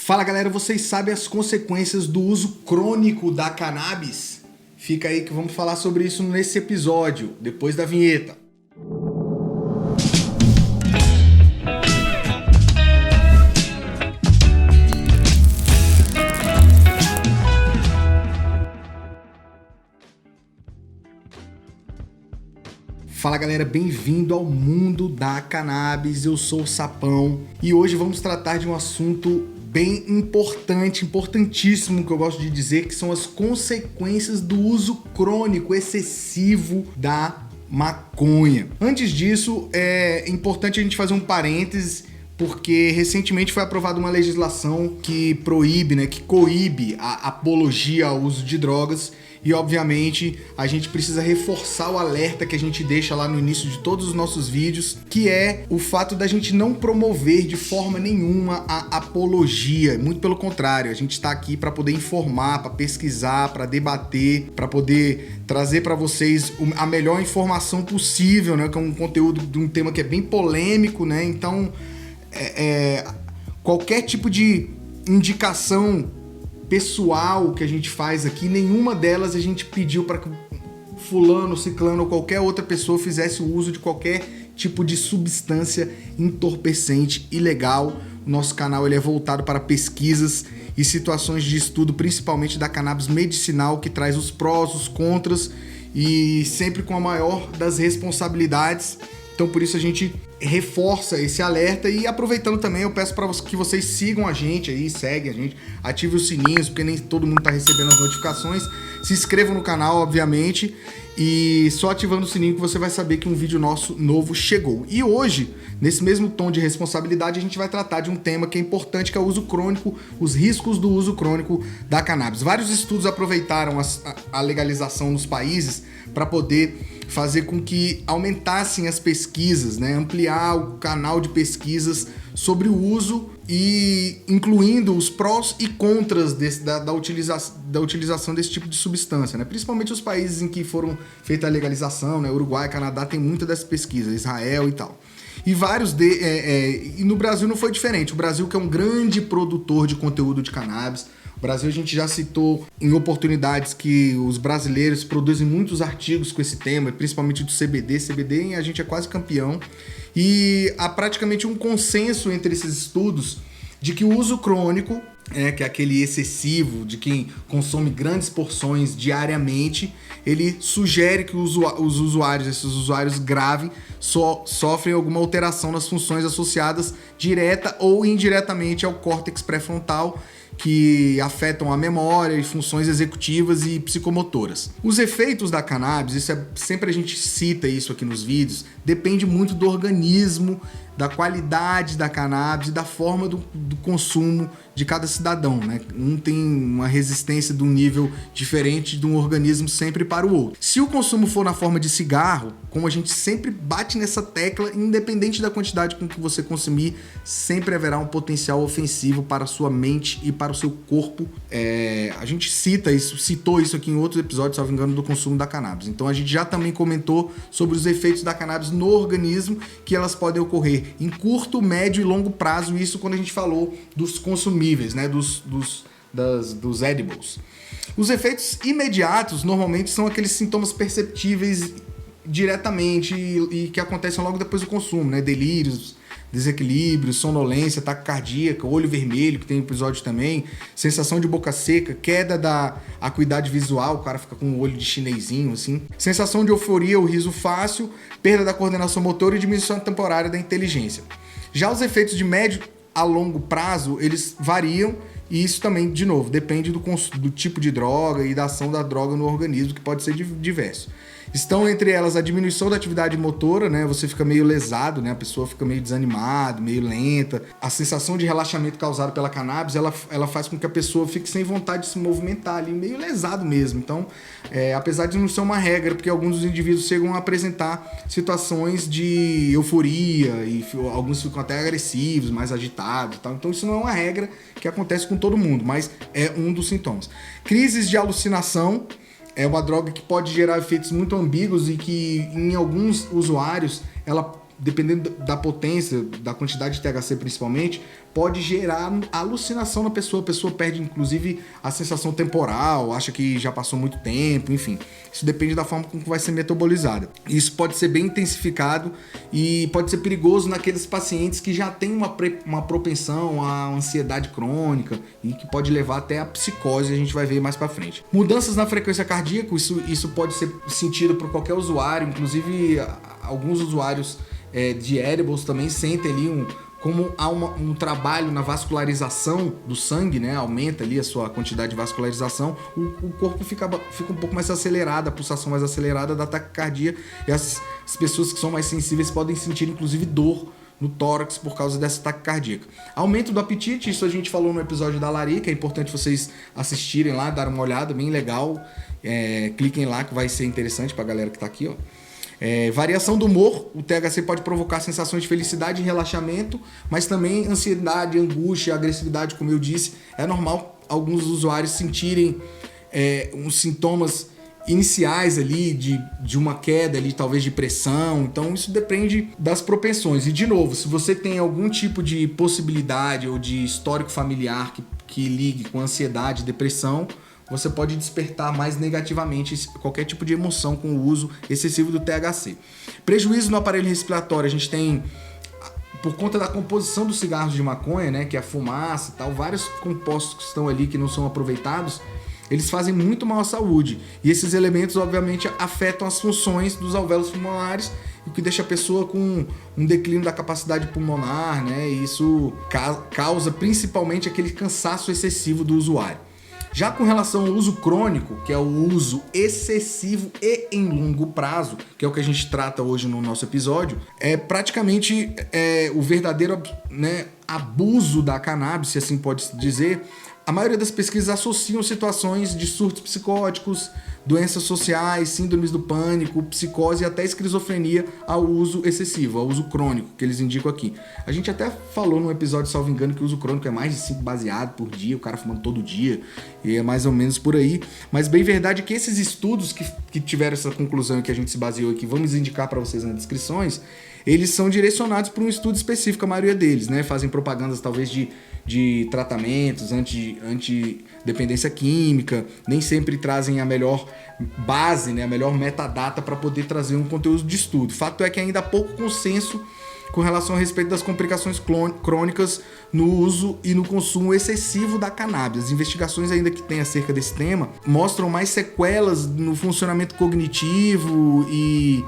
Fala galera, vocês sabem as consequências do uso crônico da cannabis? Fica aí que vamos falar sobre isso nesse episódio, depois da vinheta. Fala galera, bem-vindo ao mundo da cannabis, eu sou o Sapão e hoje vamos tratar de um assunto bem importante, importantíssimo, que eu gosto de dizer, que são as consequências do uso crônico excessivo da maconha. Antes disso, é importante a gente fazer um parênteses, porque recentemente foi aprovada uma legislação que proíbe, que coíbe a apologia ao uso de drogas. E obviamente a gente precisa reforçar o alerta que a gente deixa lá no início de todos os nossos vídeos, que é o fato da gente não promover de forma nenhuma a apologia. Muito pelo contrário, a gente está aqui para poder informar, para pesquisar, para debater, para poder trazer para vocês a melhor informação possível, que é um conteúdo de um tema que é bem polêmico, Então, qualquer tipo de indicação pessoal que a gente faz aqui, nenhuma delas a gente pediu para que fulano, ciclano ou qualquer outra pessoa fizesse o uso de qualquer tipo de substância entorpecente ilegal. O nosso canal ele é voltado para pesquisas e situações de estudo, principalmente da cannabis medicinal, que traz os prós, os contras e sempre com a maior das responsabilidades. Então por isso a gente reforça esse alerta e aproveitando também eu peço para que vocês sigam a gente aí, seguem a gente, ativem os sininhos, porque nem todo mundo está recebendo as notificações, se inscrevam no canal, obviamente, e só ativando o sininho que você vai saber que um vídeo nosso novo chegou. E hoje, nesse mesmo tom de responsabilidade, a gente vai tratar de um tema que é importante, que é o uso crônico, os riscos do uso crônico da cannabis. Vários estudos aproveitaram a legalização nos países para poder fazer com que aumentassem as pesquisas, ampliar o canal de pesquisas sobre o uso e incluindo os prós e contras da utilização desse tipo de substância, principalmente os países em que foram feita a legalização, Uruguai, Canadá, tem muita dessa pesquisa, Israel e tal. E vários e no Brasil não foi diferente. O Brasil, que é um grande produtor de conteúdo de cannabis, o Brasil, a gente já citou em oportunidades que os brasileiros produzem muitos artigos com esse tema, principalmente do CBD. CBD a gente é quase campeão. E há praticamente um consenso entre esses estudos de que o uso crônico, que é aquele excessivo, de quem consome grandes porções diariamente, ele sugere que esses usuários graves, sofrem alguma alteração nas funções associadas direta ou indiretamente ao córtex pré-frontal, que afetam a memória e funções executivas e psicomotoras. Os efeitos da cannabis, sempre a gente cita isso aqui nos vídeos, depende muito do organismo, da qualidade da cannabis e da forma do consumo de cada cidadão, Um tem uma resistência de um nível diferente de um organismo sempre para o outro. Se o consumo for na forma de cigarro, como a gente sempre bate nessa tecla, independente da quantidade com que você consumir, sempre haverá um potencial ofensivo para a sua mente e para o seu corpo. A gente citou isso aqui em outros episódios, se não me engano, do consumo da cannabis. Então a gente já também comentou sobre os efeitos da cannabis no organismo, que elas podem ocorrer em curto, médio e longo prazo, isso quando a gente falou dos consumíveis, dos edibles. Os efeitos imediatos normalmente são aqueles sintomas perceptíveis diretamente e que acontecem logo depois do consumo, delírios, desequilíbrio, sonolência, ataque cardíaco, olho vermelho, que tem episódio também, sensação de boca seca, queda da acuidade visual, o cara fica com o olho de chinesinho, assim, sensação de euforia ou riso fácil, perda da coordenação motora e diminuição temporária da inteligência. Já os efeitos de médio a longo prazo, eles variam e isso também, de novo, depende do tipo de droga e da ação da droga no organismo, que pode ser diverso. Estão entre elas a diminuição da atividade motora, Você fica meio lesado, A pessoa fica meio desanimada, meio lenta. A sensação de relaxamento causada pela cannabis, ela faz com que a pessoa fique sem vontade de se movimentar ali, meio lesado mesmo. Então, apesar de não ser uma regra, porque alguns dos indivíduos chegam a apresentar situações de euforia e alguns ficam até agressivos, mais agitados e tal. Então, isso não é uma regra que acontece com todo mundo, mas é um dos sintomas. Crises de alucinação. É uma droga que pode gerar efeitos muito ambíguos e que em alguns usuários, ela, dependendo da potência, da quantidade de THC principalmente, pode gerar alucinação na pessoa. A pessoa perde, inclusive, a sensação temporal, acha que já passou muito tempo, enfim. Isso depende da forma como vai ser metabolizada. Isso pode ser bem intensificado e pode ser perigoso naqueles pacientes que já têm uma propensão à ansiedade crônica e que pode levar até a psicose, a gente vai ver mais pra frente. Mudanças na frequência cardíaca, isso pode ser sentido por qualquer usuário, inclusive alguns usuários de edibles também sentem ali como há um trabalho na vascularização do sangue, né? Aumenta ali a sua quantidade de vascularização, o corpo fica um pouco mais acelerado, a pulsação mais acelerada da taquicardia, e as pessoas que são mais sensíveis podem sentir inclusive dor no tórax por causa dessa taquicardia. Aumento do apetite, isso a gente falou no episódio da larica, é importante vocês assistirem lá, dar uma olhada, bem legal, cliquem lá que vai ser interessante pra galera que tá aqui, ó. Variação do humor, o THC pode provocar sensações de felicidade e relaxamento, mas também ansiedade, angústia, agressividade, como eu disse. É normal alguns usuários sentirem uns sintomas iniciais ali de uma queda ali, talvez de pressão. Então isso depende das propensões. E de novo, se você tem algum tipo de possibilidade ou de histórico familiar que ligue com ansiedade, depressão, você pode despertar mais negativamente qualquer tipo de emoção com o uso excessivo do THC. Prejuízo no aparelho respiratório, a gente tem, por conta da composição dos cigarros de maconha, né, que é a fumaça e tal, vários compostos que estão ali que não são aproveitados, eles fazem muito mal à saúde. E esses elementos, obviamente, afetam as funções dos alvéolos pulmonares, o que deixa a pessoa com um declínio da capacidade pulmonar, né, e isso causa principalmente aquele cansaço excessivo do usuário. Já com relação ao uso crônico, que é o uso excessivo e em longo prazo, que é o que a gente trata hoje no nosso episódio, é praticamente o verdadeiro, né, abuso da cannabis, se assim pode dizer. A maioria das pesquisas associam situações de surtos psicóticos, doenças sociais, síndromes do pânico, psicose e até esquizofrenia ao uso excessivo, ao uso crônico, que eles indicam aqui. A gente até falou num episódio, salvo engano, que o uso crônico é mais de 5 baseados por dia, o cara fumando todo dia, e é mais ou menos por aí. Mas bem verdade que esses estudos que tiveram essa conclusão e que a gente se baseou aqui, vamos indicar para vocês nas descrições, eles são direcionados para um estudo específico, a maioria deles, né? Fazem propagandas talvez de tratamentos anti-dependência química, nem sempre trazem a melhor base, né? A melhor metadata para poder trazer um conteúdo de estudo. Fato é que ainda há pouco consenso com relação a respeito das complicações crônicas no uso e no consumo excessivo da cannabis. As investigações ainda que tem acerca desse tema mostram mais sequelas no funcionamento cognitivo e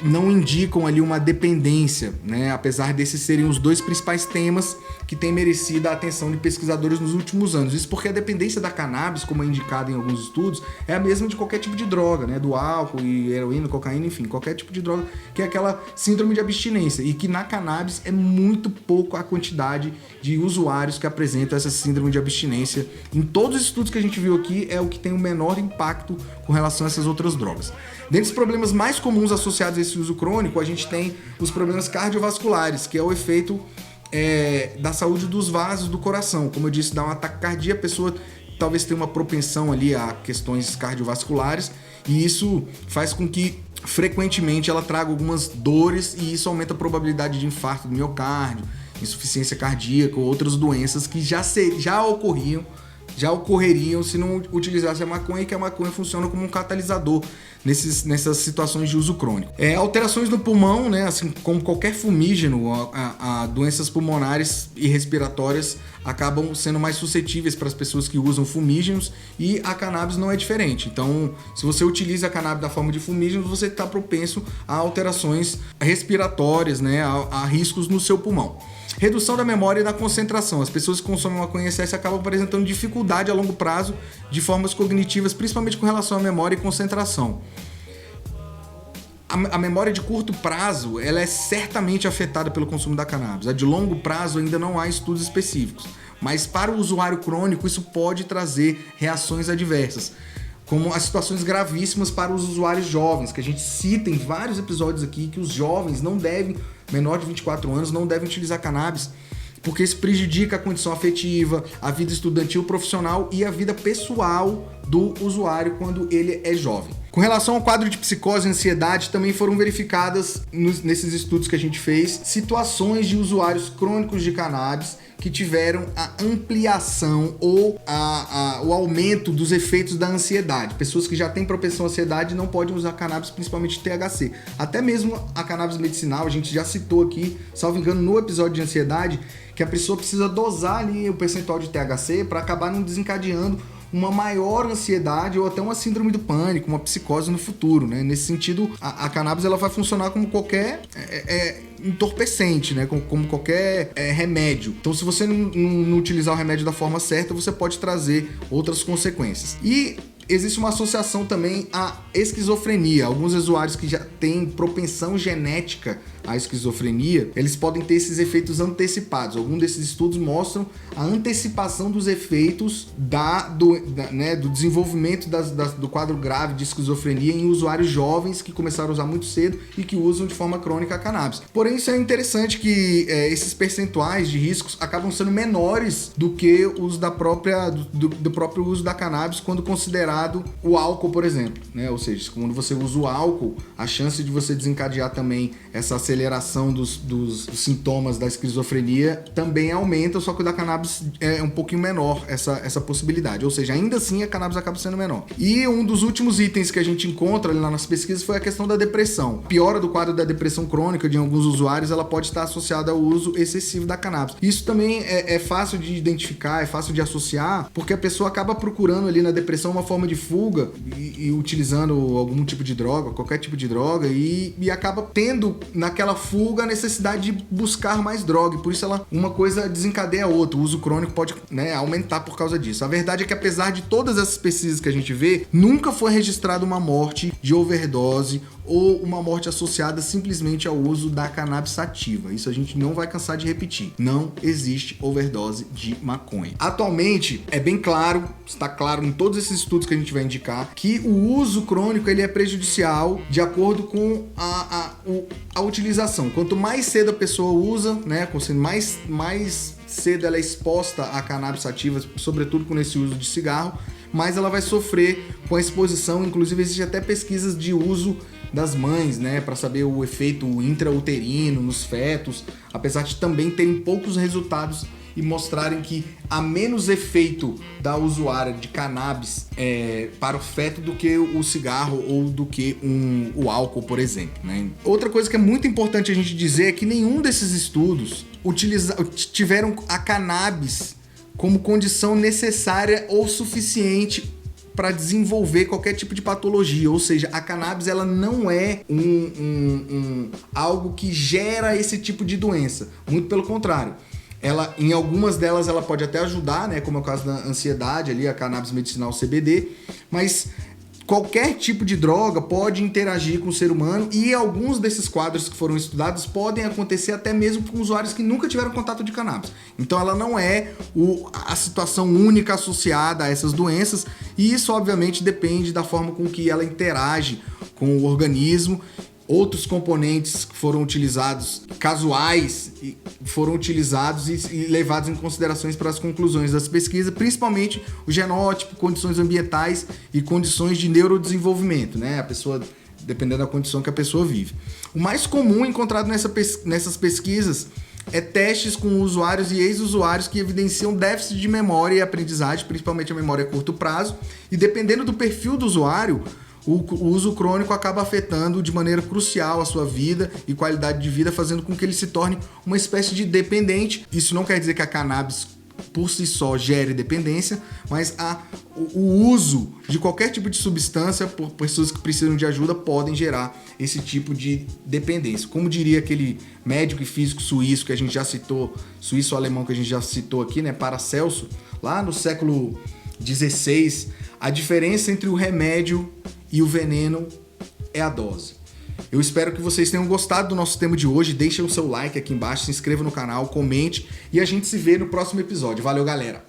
não indicam ali uma dependência, né? Apesar desses serem os dois principais temas que têm merecido a atenção de pesquisadores nos últimos anos. Isso porque a dependência da cannabis, como é indicado em alguns estudos, é a mesma de qualquer tipo de droga, né? Do álcool e heroína, cocaína, enfim, qualquer tipo de droga, que é aquela síndrome de abstinência, e que na cannabis é muito pouco a quantidade de usuários que apresentam essa síndrome de abstinência. Em todos os estudos que a gente viu aqui, é o que tem o menor impacto com relação a essas outras drogas. Dentre os problemas mais comuns associados a esse uso crônico, a gente tem os problemas cardiovasculares, que é o efeito da saúde dos vasos do coração. Como eu disse, dá um ataque cardíaco, a pessoa talvez tenha uma propensão ali a questões cardiovasculares, e isso faz com que frequentemente ela traga algumas dores, e isso aumenta a probabilidade de infarto do miocárdio, insuficiência cardíaca ou outras doenças que já ocorreriam se não utilizasse a maconha, e que a maconha funciona como um catalisador nessas situações de uso crônico. Alterações no pulmão, né, assim como qualquer fumígeno, doenças pulmonares e respiratórias acabam sendo mais suscetíveis para as pessoas que usam fumígenos, e a cannabis não é diferente. Então, se você utiliza a cannabis da forma de fumígeno, você está propenso a alterações respiratórias, né, a riscos no seu pulmão. Redução da memória e da concentração. As pessoas que consomem maconha em excesso acabam apresentando dificuldade a longo prazo de formas cognitivas, principalmente com relação à memória e concentração. A memória de curto prazo, ela é certamente afetada pelo consumo da cannabis. A de longo prazo ainda não há estudos específicos, mas para o usuário crônico isso pode trazer reações adversas, como as situações gravíssimas para os usuários jovens, que a gente cita em vários episódios aqui, que os jovens menor de 24 anos, não devem utilizar cannabis, porque isso prejudica a condição afetiva, a vida estudantil, profissional e a vida pessoal do usuário quando ele é jovem. Com relação ao quadro de psicose e ansiedade, também foram verificadas nesses estudos que a gente fez situações de usuários crônicos de cannabis que tiveram a ampliação ou o aumento dos efeitos da ansiedade. Pessoas que já têm propensão à ansiedade não podem usar cannabis, principalmente THC. Até mesmo a cannabis medicinal, a gente já citou aqui, salvo engano, no episódio de ansiedade, que a pessoa precisa dosar ali o percentual de THC para acabar não desencadeando uma maior ansiedade ou até uma síndrome do pânico, uma psicose no futuro, né? Nesse sentido, a cannabis ela vai funcionar como qualquer entorpecente, né? Como qualquer remédio. Então, se você não utilizar o remédio da forma certa, você pode trazer outras consequências. E existe uma associação também à esquizofrenia. Alguns usuários que já têm propensão genética à esquizofrenia, eles podem ter esses efeitos antecipados. Alguns desses estudos mostram a antecipação dos efeitos do desenvolvimento do quadro grave de esquizofrenia em usuários jovens que começaram a usar muito cedo e que usam de forma crônica a cannabis. Porém, isso é interessante que esses percentuais de riscos acabam sendo menores do que os do próprio uso da cannabis quando considerado o álcool, por exemplo, né? Ou seja, quando você usa o álcool, a chance de você desencadear também essa aceleração dos sintomas da esquizofrenia também aumenta, só que o da cannabis é um pouquinho menor essa possibilidade. Ou seja, ainda assim a cannabis acaba sendo menor. E um dos últimos itens que a gente encontra ali nas pesquisas foi a questão da depressão. A piora do quadro da depressão crônica de alguns usuários, ela pode estar associada ao uso excessivo da cannabis. Isso também é fácil de identificar, é fácil de associar, porque a pessoa acaba procurando ali na depressão uma forma de fuga e utilizando algum tipo de droga, qualquer tipo de droga, e acaba tendo naquela fuga a necessidade de buscar mais droga, e por isso uma coisa desencadeia a outra. O uso crônico pode, né, aumentar por causa disso. A verdade é que apesar de todas essas pesquisas que a gente vê, nunca foi registrada uma morte de overdose ou uma morte associada simplesmente ao uso da cannabis sativa. Isso a gente não vai cansar de repetir. Não existe overdose de maconha. Atualmente, é bem claro, está claro em todos esses estudos que a gente vai indicar, que o uso crônico ele é prejudicial de acordo com a utilização. Quanto mais cedo a pessoa usa, né, mais cedo ela é exposta a cannabis sativa, sobretudo com esse uso de cigarro, mais ela vai sofrer com a exposição. Inclusive, existem até pesquisas de uso das mães, né, para saber o efeito intrauterino nos fetos, apesar de também terem poucos resultados e mostrarem que há menos efeito da usuária de cannabis para o feto do que o cigarro ou do que o álcool, por exemplo, né? Outra coisa que é muito importante a gente dizer é que nenhum desses estudos tiveram a cannabis como condição necessária ou suficiente para desenvolver qualquer tipo de patologia. Ou seja, a cannabis ela não é algo que gera esse tipo de doença. Muito pelo contrário. Em algumas delas ela pode até ajudar, né, como é o caso da ansiedade, ali, a cannabis medicinal CBD, mas qualquer tipo de droga pode interagir com o ser humano, e alguns desses quadros que foram estudados podem acontecer até mesmo com usuários que nunca tiveram contato de cannabis. Então ela não é a situação única associada a essas doenças, e isso obviamente depende da forma com que ela interage com o organismo. Outros componentes que foram utilizados, casuais, foram utilizados e levados em considerações para as conclusões das pesquisas, principalmente o genótipo, condições ambientais e condições de neurodesenvolvimento, né? A pessoa, dependendo da condição que a pessoa vive. O mais comum encontrado nessas pesquisas é testes com usuários e ex-usuários que evidenciam déficit de memória e aprendizagem, principalmente a memória a curto prazo, e dependendo do perfil do usuário, o uso crônico acaba afetando de maneira crucial a sua vida e qualidade de vida, fazendo com que ele se torne uma espécie de dependente. Isso não quer dizer que a cannabis por si só gere dependência, mas o uso de qualquer tipo de substância por pessoas que precisam de ajuda podem gerar esse tipo de dependência. Como diria aquele médico e físico suíço que a gente já citou, suíço-alemão que a gente já citou aqui, né, Paracelso, lá no século XVI, a diferença entre o remédio e o veneno é a dose. Eu espero que vocês tenham gostado do nosso tema de hoje. Deixem o seu like aqui embaixo, se inscreva no canal, comente e a gente se vê no próximo episódio. Valeu, galera!